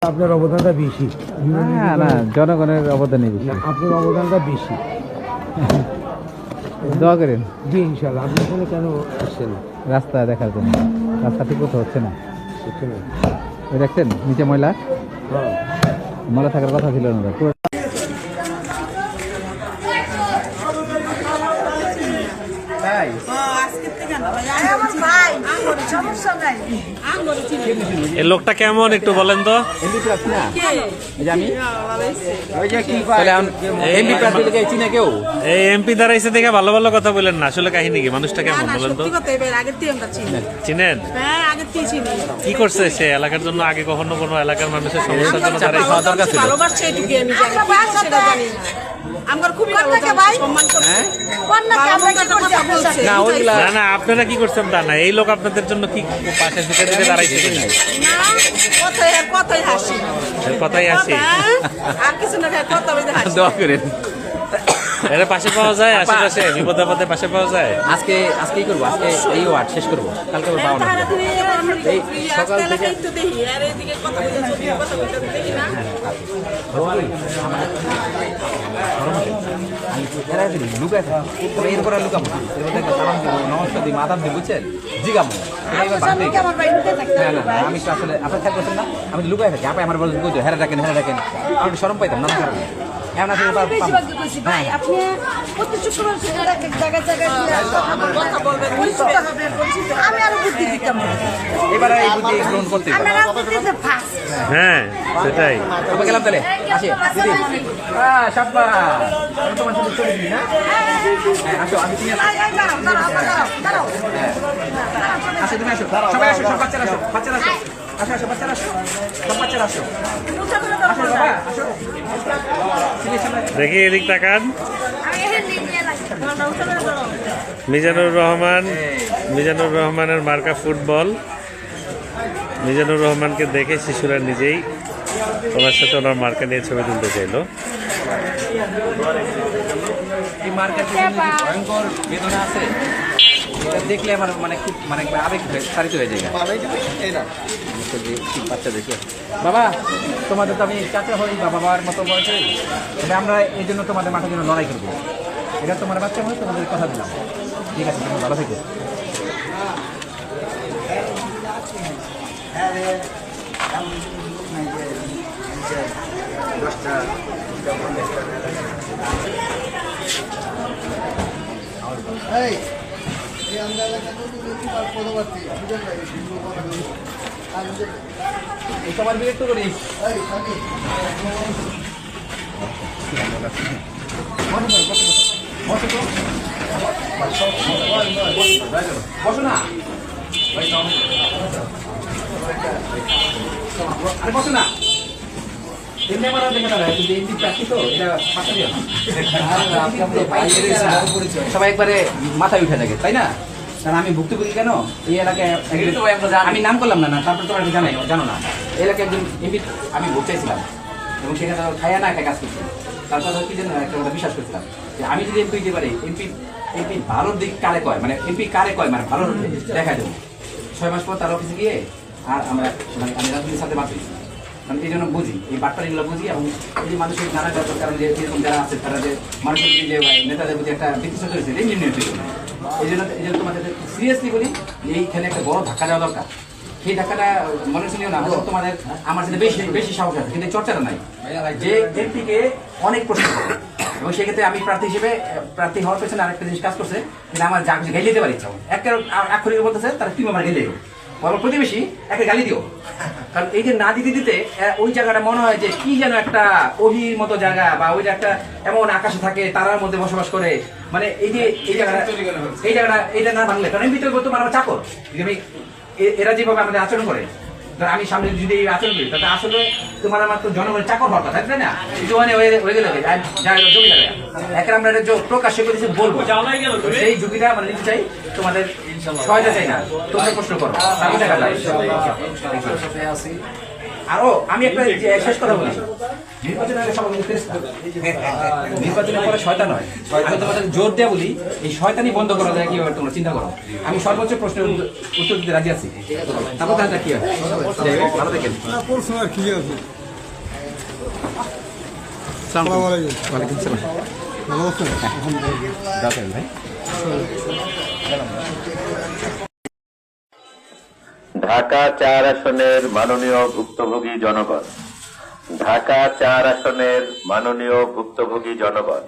আপনার অবদানটা বেশি। না জনগণের অবদানই বেশি, আপনার অবদানটা বেশি। দোয়া করেন। জি ইনশাল্লাহ। আপনি এখানে কেন আসছেন? রাস্তা দেখার জন্য। রাস্তা ঠিক মতো হচ্ছে না। এখানে ওই দেখছেন নিচে ময়লা, হ্যাঁ ময়লা থাকার কথা ছিল না। এই লোকটা কেমন একটু বলেন তো? এই এমপি দাঁড়াইছে দেখে ভালো ভালো কথা বলেন না, আসলে কাহিনী কি? মানুষটা কেমন বলেন তো? চিনেন? কি করছে সে এলাকার জন্য? আগে কখনো কোনো এলাকার মানুষের সমস্যার জন্য দাঁড়াইছে? না না, আপনারা কি করছেন তা না, এই লোক আপনাদের জন্য কি পাশে দিকে দিকে দাঁড়াইছে? কথাই আসি। দোয়া করেন। এর পাশে পাওয়া যায়, আশেপাশে বিপদ আপদে পাশে পাওয়া যায়। আজকেই করবো, আজকে এই ওয়ার্ড শেষ করবো, কালকে আবার পাওয়া না। এই সকাল থেকে এরপরে লুকাবো, নমস্কার দিই, মাদার দিই, বুঝছেন? জিগাবো। না আমি তো আসলে আপনার খেয়াল করছেন না, আমি লুকাই থাকি। আপনি আমার বলতে বুঝো হেরা ডাকেন আমি একটু সরম পাইতাম না কারণে। এমন আসলে এবার এই বুদ্ধি গ্রহণ করতে হ্যাঁ সেটাই। আমরা গেলাম তাহলে, আসি দিদি। সাব্বা তোমার সাথে চলে দিবি না? আসো, আমি তুমি আসো, তুমি আসো, সবাই আসো, সব বাচ্চারা আসো, বাচ্চারা আসো, আসো আসো, বাচ্চারা আসো, সব বাচ্চারা আসো, আসো বাবা, আসো। দেখি এদিক তাকান। মিজানুর রহমানের মার্কা ফুটবল। মিজানুর রহমানকে দেখে শিশুরা নিজেই ওনার সাথে ওনার মার্কা নিয়ে ছবি তুলতে চাইলো। এই মার্কার ভয়ঙ্কর বেদনা আছে, এটা দেখলে আমার খুব আবেগ তাড়িত হয়ে যায়। বাচ্চা দেখে বাবা, তোমাদের তো আমি চাচা হই বা বাবার মতো বয়সে, এটা আমরা এই জন্য তোমাদের মাঠের জন্য লড়াই করবো। এটা তোমার বাচ্চা হয়, তোমাদের কথা দিলাম। ঠিক আছে, তুমি ভালো থেকো। তোমার বিয়ে একটু করি। বসো না, আরে বসো না। সবাই একবারে মাথায় উঠে থাকে, তাই না? কারণ আমি ভুক্তভোগী কেন এই এলাকায়, আমি নাম করলাম না, তারপর তোমরা জানো না, এই এলাকায় একজন এমপি আমি ভোট চাইছিলাম এবং সেখানে খাইয়া না একটা কাজ করছি। তারপর কি যেন একটা কথা বিশ্বাস করছিলাম যে আমি যদি এমপি দিতে পারি, এমপি ভালোর দিক কারে কয়, এমপি কারে কয়, ভালোর দেখা দেবো। 6 মাস পর তার অফিসে গিয়ে আর আমরা আমি রাজনীতির সাথে বাদ দিয়েছি। কারণ এই জন্য বুঝি, এই বাটপাড়িগুলো বুঝি, এবং এই যে মানুষের নানা কারণ যে এরকম যারা আছে তারা যে মানুষের যে নেতাদের প্রতি একটা বিতৃষ্ণা হয়েছে, এই জন্য তোমাদের সিরিয়াসলি বলি, এইখানে একটা বড় ধাক্কা দেওয়া দরকার। সেই ধাক্কাটা মনে শুনিও না, তোমাদের আমার সাথে বেশি সাহস আছে, কিন্তু চর্চাটা নাই যে এমপিকে অনেক প্রশ্ন করে। এবং সেক্ষেত্রে আমি প্রার্থী হওয়ার পেছনে আরেকটা জিনিস কাজ করছে, কিন্তু আমার যা কিছু গালি দিতে পারি ইচ্ছা একটা আক্ষরিক বলতেছে তারা তুমি আমার গেলে আমার প্রতিবেশী একটা গালি দিও। কারণ এই যে না দিতে ওই জায়গাটা মনে হয় যে কি যেন একটা অহির মতো জায়গা, বা ওই যে একটা এমন আকাশে থাকে, তারার মধ্যে বসবাস করে, এই যে এই জায়গাটা এটা না ভাঙলে, কারণ ভিতরে বলতে আমার চাকর, আমি এরা যেভাবে আমাদের আচরণ করে, আমি সামনে যদি এই আচরণ করি, তাহলে আসলে তোমার আমার তো জনগণের চাকর হওয়ার কথা, তাই না? জোয়ানে হয়ে গেলে জমি জায়গা এখন আমরা এটা প্রকাশ্যে করেছি বলবো, সেই ঝুঁকিটা আমরা নিতে চাই। তোমাদের সহায়তা চাই না, তোমরা প্রশ্ন করো, দেখা যায়। আরো আমি একটা শেষ কথা বলি, নির্বাচনের পরে শয়তান হয়, আমি তোমাদের জোর দেওয়া বলি, এই শয়তানি বন্ধ করা যায় কিভাবে তোমরা চিন্তা করো। আমি সর্বোচ্চ প্রশ্নের উত্তর দিতে রাজি আছি, তারপর দেখা কি হয়। ভালো থাকেন। আসসালামু আলাইকুম। ওয়ালাইকুম সালাম। দোয়া করেন ভাই। ঢাকা 4 আসনের মাননীয় ভুক্তভোগী জনগণ, ঢাকা 4 আসনের মাননীয় ভুক্তভোগী জনগণ,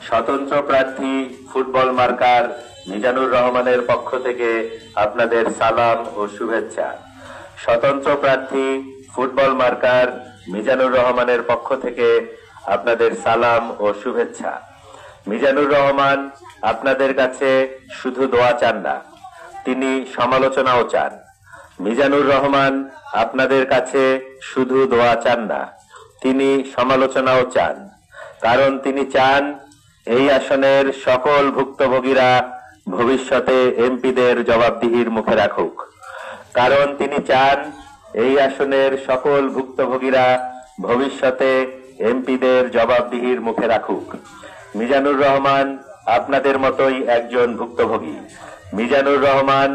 স্বতন্ত্র প্রার্থী ফুটবল মার্কার মিজানুর রহমানের পক্ষ থেকে আপনাদের সালাম ও শুভেচ্ছা। স্বতন্ত্র প্রার্থী ফুটবল মার্কার মিজানুর রহমানের পক্ষ থেকে আপনাদের সালাম ও শুভেচ্ছা। মিজানুর রহমান আপনাদের কাছে শুধু দোয়া চান না, তিনি সমালোচনাও চান। মিজানুর রহমান আপনাদের কাছে শুধু দোয়া চান না, তিনি সমালোচনাও চান। কারণ তিনি চান এই আসনের সকল ভুক্তভোগীরা ভবিষ্যতে এমপিদের জবাবদিহির মুখে রাখুক। কারণ তিনি চান এই আসনের সকল ভুক্তভোগীরা ভবিষ্যতে এমপিদের জবাবদিহির মুখে রাখুক। মিজানুর রহমান আপনাদের মতোই একজন ভুক্তভোগী। মিজানুর রহমান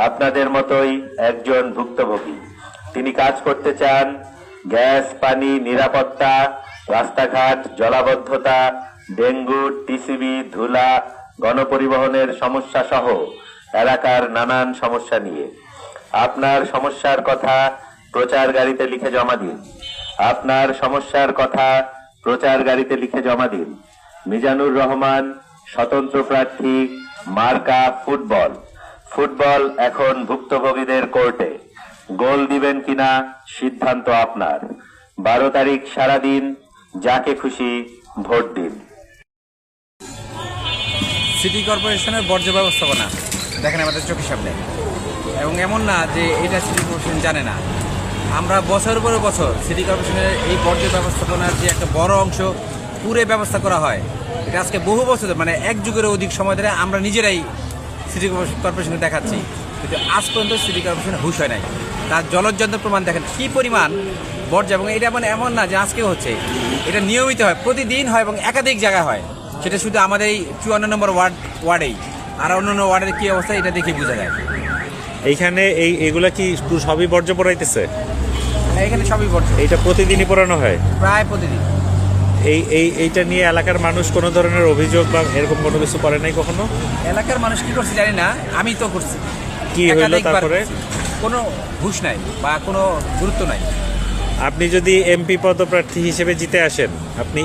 আপনাদের মতোই একজন ভুক্তভোগী। তিনি কাজ করতে চান গ্যাস, পানি, নিরাপত্তা, রাস্তাঘাট, জলাবদ্ধতা, ডেঙ্গু, টিসিবি, ধুলা, গণপরিবহনের সমস্যা সহ এলাকার নানান সমস্যা নিয়ে। আপনার সমস্যার কথা প্রচার গাড়িতে লিখে জমা দিন। আপনার সমস্যার কথা প্রচার গাড়িতে লিখে জমা দিন। মিজানুর রহমান স্বতন্ত্র প্রার্থী, মার্কা ফুটবল। ফুটবল এখন ভুক্তভোগীদের কোর্টে। গোল দিবেন কিনা সিদ্ধান্ত আপনার। 12 তারিখ সারাদিন যাকে খুশি ভোট দিন। সিটি কর্পোরেশনের বর্জ্য ব্যবস্থাপনা দেখেন আমাদের চোখের সামনে, এবং এমন না যে এটা সিটি কর্পোরেশন জানে না। আমরা বছরের পর বছর সিটি কর্পোরেশনের এই বর্জ্য ব্যবস্থাপনার যে একটা বড় অংশ পুরে ব্যবস্থা করা হয়, এটা আজকে বহু বছর মানে 1 যুগেরও অধিক সময় ধরে আমরা নিজেরাই সিটি কর্পোরেশনে দেখাচ্ছি, কিন্তু আজ পর্যন্ত সিটি কর্পোরেশনের হুঁশ হয় নাই। তার জলজ্জন্ত প্রমাণ দেখেন কি পরিমাণ বর্জ্য, এবং এটা মানে এমন না যে আজকে হচ্ছে, এটা নিয়মিত হয়, প্রতিদিন হয় এবং একাধিক জায়গায় হয়। সেটা শুধু আমাদের এই 54 নম্বর ওয়ার্ডেই, আর অন্যান্য ওয়ার্ডের কী অবস্থা এটা দেখে বোঝা যায়। এইখানে এগুলা কি সবই বর্জ্য পড়াইতেছে? এখানে সবই বর্জ্য, এইটা প্রতিদিনই পড়ানো হয়, প্রায় প্রতিদিন। এইটা নিয়ে এলাকার মানুষ কোনো ধরনের অভিযোগ বা এরকম কোনো কিছু করে নাই কখনো? এলাকার মানুষ কি করছে জানি না, আমি তো করছি। কি হইলো তারপরে? কোনো হুঁশ নাই বা কোনো গুরুত্ব নাই। আপনি যদি এমপি পদপ্রার্থী হিসেবে জিতে আসেন, আপনি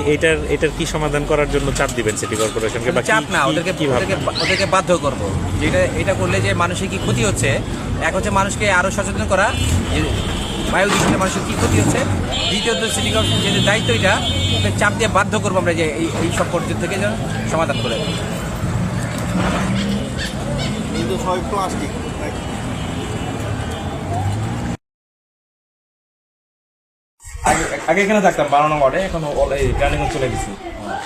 এটার কি সমাধান করার জন্য চাপ দিবেন সিটি কর্পোরেশনকে? বা চাপ না, ওদেরকে বাধ্য করবো যে এটা করলে যে মানুষের কি ক্ষতি হচ্ছে। এক হচ্ছে মানুষকে আরো সচেতন করা যে বায়ু দূষণে মানুষের কি ক্ষতি হচ্ছে। দ্বিতীয়ত সিটি কর্পোরেশন যে দায়িত্ব, এটা চাপ দিয়ে বাধ্য করবো আমরা যে এই সব পর্যায় থেকে যেন সমাধান করে। কিন্তু সবাই প্লাস্টিক। আগে এখানে থাকতাম 12 নম্বর ওয়ার্ডে, এখন রানীগঞ্জ চলে গেছি।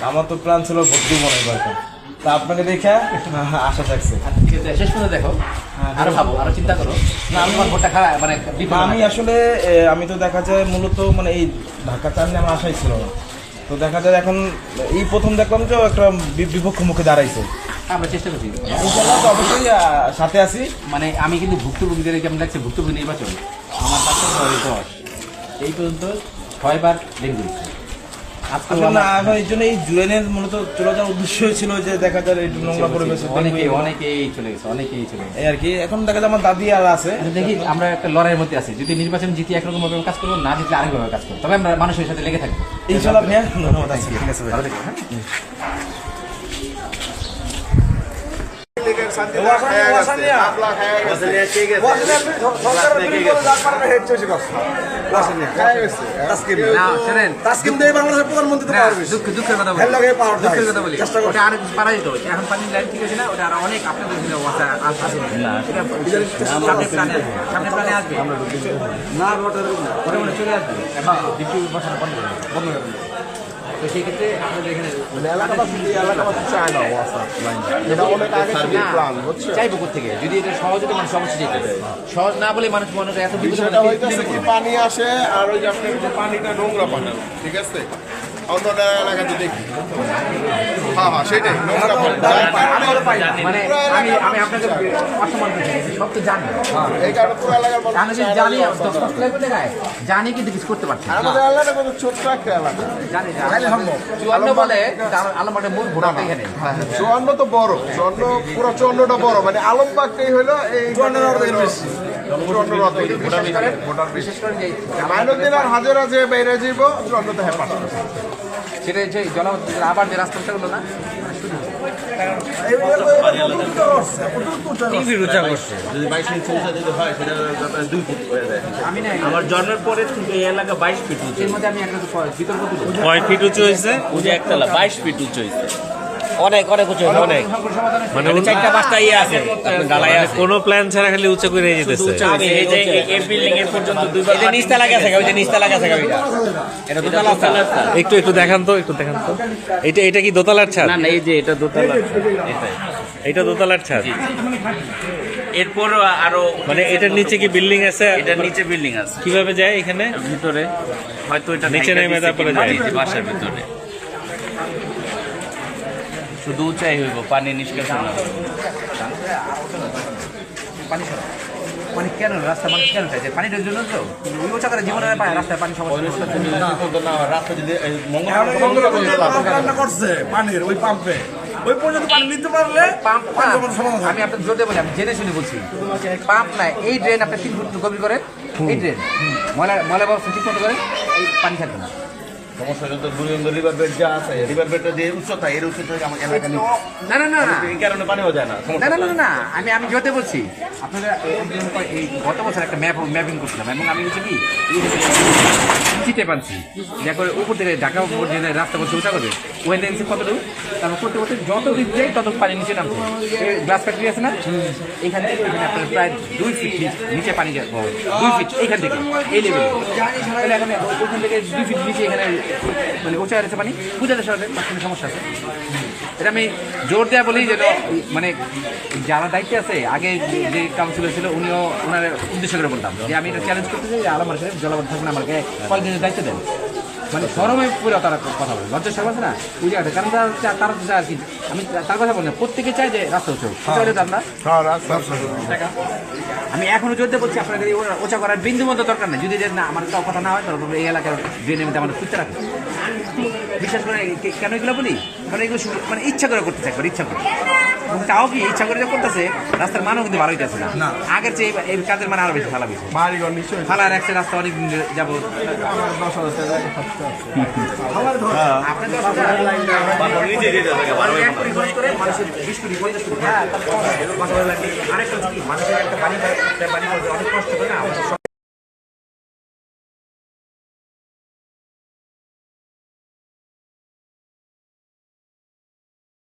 আমার তো প্ল্যান ছিল ভোট দিব মনে হয়, তা আপনাকে দেখে আশা থাকছে। শেষ পর্যন্ত দেখো, আরো ভাবো, আরো চিন্তা করো। না আমি আমার ভোটটা খারাপ মানে আমি আসলে আমি তো দেখা যায় মূলত মানে এই ঢাকা 4 নিয়ে আমার আশাই ছিল না। তো দেখা যায় এখন এই প্রথম দেখলাম যে একটা বিপক্ষ মুখে দাঁড়াইছে। আমরা চেষ্টা করছি ইনশাআল্লাহ, তো অবশ্যই সাথে আছি। মানে আমি কিন্তু ভুক্তভোগীদের কেমন লাগছে, ভুক্তভোগী নির্বাচন আমার 10 এই পর্যন্ত 6 বার ডেঙ্গু এই জন্য এই জুয়েনের মূলত চলে যাওয়ার উদ্দেশ্য ছিল যে দেখা যায় একটু নোংরা পরিবেশে অনেকেই চলে গেছে এই আর কি। এখন দেখা যায় আমার দাদি আর আছে, দেখি আমরা একটা লড়াইয়ের মধ্যে আছি। যদি নির্বাচন জিতি একরকম ভাবে কাজ করবো, না জিতলে আরেকভাবে কাজ করবো, তবে আমরা মানুষের সাথে লেগে থাকবো ইনশাআল্লাহ। ভাইয়া ধন্যবাদ, আছে ঠিক আছে ভাই। দুঃখের কথা বলি, ওটা আরো কিছু পারা যেত। এখন পানির লাইন ঠিক আছে না, ওটা আরো অনেক আপনাদের সামনে প্রাণে আসবে না, ওটা চলে আসবে। বন্ধ করে তো সেই ক্ষেত্রে আপনাদের এখানে চাইবো কোথেকে, যদি এটা সহজ হতো মানুষ অবশ্যই যেতে, সহজ না বলে মানুষ মনে করে এত পানি আসে আর ওই যে আপনার পানিটা নোংরা পানি, ঠিক আছে। অন্য এলাকাতে দেখি। হ্যাঁ হ্যাঁ সেটাই নোংরা পানি। মানে আমি আপনাকে অসম্মান করছি, সব তো জানি। এই কারণে পুরো এলাকার মানুষ আমি যদি জানি জানি কিন্তু কিছু করতে পারছি না। আমাদের এলাকাটা কত ছোট্ট একটা এলাকা। জানি চুয়ান্ন বলে আলমবাগের মূল ভোটার এখানে। 54 তো বড়, 54 পুরো 54টা বড়, মানে আলমবাগটাই হলো এই 54 বেশি। 54 ভোটার বেশি। বিশেষ করে যে মাইনুদ্দিন আর হাজারা যে বাইরে যাইব 54 হ্যাঁ পাস। সেটা যে আবার যে রাস্তাটা হলো না টিভির উঁচা করছে যদি 22 ফিট উঁচা দিতে হয় সেটা 2 ফিট হয়ে যায়। আমি না আমার জন্মের পরে কিন্তু এই এলাকা 22 ফিট উঁচু। এর মধ্যে আমি একটা বিতর্ক তুলি। কয় ফিট উঁচু হয়েছে? ওই যে একতলা 22 ফিট উঁচু হয়েছে। অনেক অনেক উঁচু হয়েছে, অনেক। মানে মানে 4টা-5টা ইয়ে আছে, আপনার ঢালাই আছে। কোনো প্ল্যান ছাড়া খালি উঁচু করে যেতেছে। আমি এই যে এই বিল্ডিং এর পর্যন্ত দুইবার এই যে নিচতলা গেছে, ওই যে নিচতলা গেছে ওইটা। এটা দোতলা আছে। একটু দেখান তো, এটা কি দোতলার ছাদ? না না, এই যে এটা দোতলা, এটাই। এটা দোতলার ছাদ। এরপর আরো মানে এটার নিচে কি বিল্ডিং আছে? এটার নিচে বিল্ডিং আছে কিভাবে যায় এখানে? ভিতরে, হয়তো এটা নিচে নেমে তারপরে যায়। বাসার ভিতরে শুধু উঁচাই হইব, পানি নিষ্কাশন হবে। পানি সরা মানে কেন রাস্তা মানুষ কেন চাইছে পানিটার জন্য তো ওই ওচা করে জীবনের রাস্তায় পানি সমস্যা রাস্তা যদি করছে পানির ওই পাম্পে, ওই পর্যন্ত পানি নিতে পারলে পাম্প আমি আপনার জোরে বলি, আমি জেনে শুনে বলছি পাম্প নাই। এই ড্রেন আপনি 3 ফুট গভীর করেন, এই ড্রেন ময়লা ব্যবস্থা ঠিক মতো করেন, এই পানি থাকবে না। সমস্যা কিন্তু বুড়িগঙ্গা রিভার বেড যা আছে, রিভার বেডটা যে উচ্চতা, এর উচ্চতা আমার এলাকা নেই। না না না না এই কারণে পানিও যায় না। না না না না আমি জোতে বলছি আপনারা এই গত বছর একটা ম্যাপিং করছিলাম এবং আমি হচ্ছে কি চিটে পাচ্ছি যা করে উপর থেকে ঢাকা উপর যে রাস্তা করছে উঁচা করবে ওখান থেকে কতটুকু তারপর করতে করতে যত দিক যায় তত পানি নিচে নামছে। গ্লাস ফ্যাক্টরি আছে না, এখান থেকে এখানে আপনার প্রায় 2 ফিট নিচে পানি যায়, 2 ফিট এইখান থেকে এই লেভেলে। তাহলে এখানে ওইখান থেকে 2 ফিট নিচে এখানে মানে উঁচা হয়েছে পানি, বুঝাতে সরকার মাঝখানে সমস্যা আছে। এটা আমি জোর দেওয়া বলি যেন মানে যারা দায়িত্বে আছে আগে যে কাউন্সিলর ছিল উনিও ওনার উদ্দেশ্য করে বলতাম যে আমি এটা চ্যালেঞ্জ করতে চাই যে আলমার সাথে জলাবদ্ধ থাকলে আমাকে কয়েকদিনের দায়িত্ব দেন। মানে সরমে পুরো তারা কথা বলে লজ্জা সব আছে না ওই জায়গাটা, কারণ তারা চায় আর কি। আমি তার কথা বলি না, প্রত্যেকে চায় যে রাস্তা উঁচু আমরা আমি এখনো চলতে বলছি আপনাদের ওচা করার বিন্দু মতো দরকার নেই। যদি না আমার কথা না হয় তাহলে এই এলাকার ড্রেনের মধ্যে আমাদের সুস্থ রাখে। বিশ্বাস করে কেন এগুলো বলি, কারণ এগুলো মানে ইচ্ছা করে করতে থাকবে, ইচ্ছা করে। তাও কি ইচ্ছা করে যে করতেছে রাস্তার মানও কিন্তু ভালো হইতেছে না, আগের চেয়ে এই কাজের মানে আরো বেশি ফালা বেশি ফালার একটা রাস্তা অনেক যাবো। মানুষের 20 কোটি 50 কোটি আরেকটা মানুষের একটা বাড়ি অনেক কষ্ট করে না, আমাদের